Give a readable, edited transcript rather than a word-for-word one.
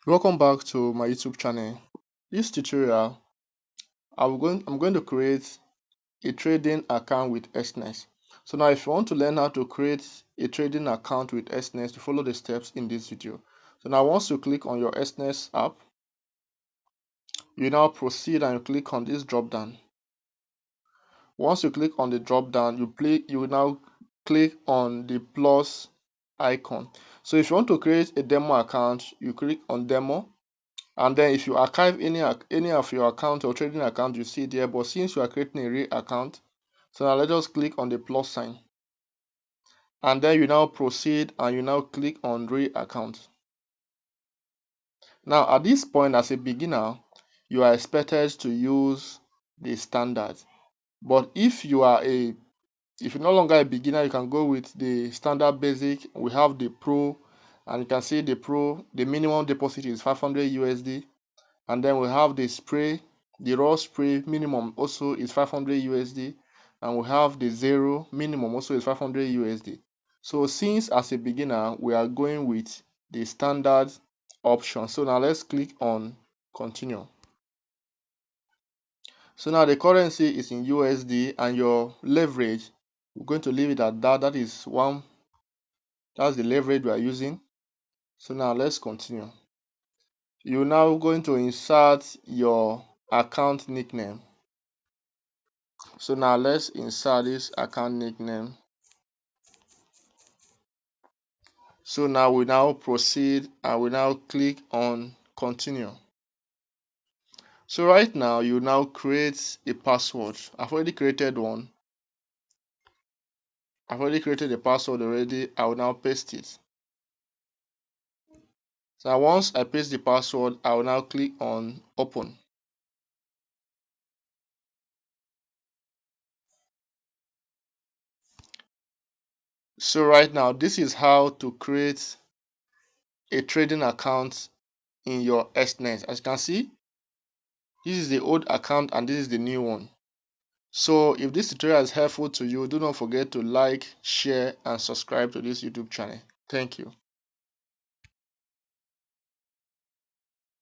Welcome back to my YouTube channel. This tutorial, I'm going to create a trading account with Exness. So now if you want to learn how to create a trading account with Exness, you follow the steps in this video. So now once you click on your Exness app, you now proceed and you click on this drop down. Once you click on the drop down, you will now click on the plus icon. So if you want to create a demo account, you click on demo. And then if you archive any of your account or trading account, you see there. But since you are creating a real account, so now let us click on the plus sign. And then you now proceed and you now click on real account. Now at this point as a beginner, you are expected to use the standard. But if you're no longer a beginner, you can go with the standard basic. We have the pro, and you can see the pro, the minimum deposit is 500 USD. And then we have the spray, the raw spray minimum also is 500 USD, and we have the zero minimum also is 500 USD. So since as a beginner we are going with the standard option, so now let's click on continue. So now the currency is in USD and your leverage, we're going to leave it at that. That's the leverage we are using. So now let's continue. You're now going to insert your account nickname. So now let's insert this account nickname. So now we now proceed and we now click on continue. So right now you now create a password. I've already created one. I've already created a password already. I will now paste it. So now once I paste the password, I will now click on open. So right now this is how to create a trading account in your Exness. As you can see, this is the old account and this is the new one. So if this tutorial is helpful to you, do not forget to like, share, and subscribe to this YouTube channel. Thank you.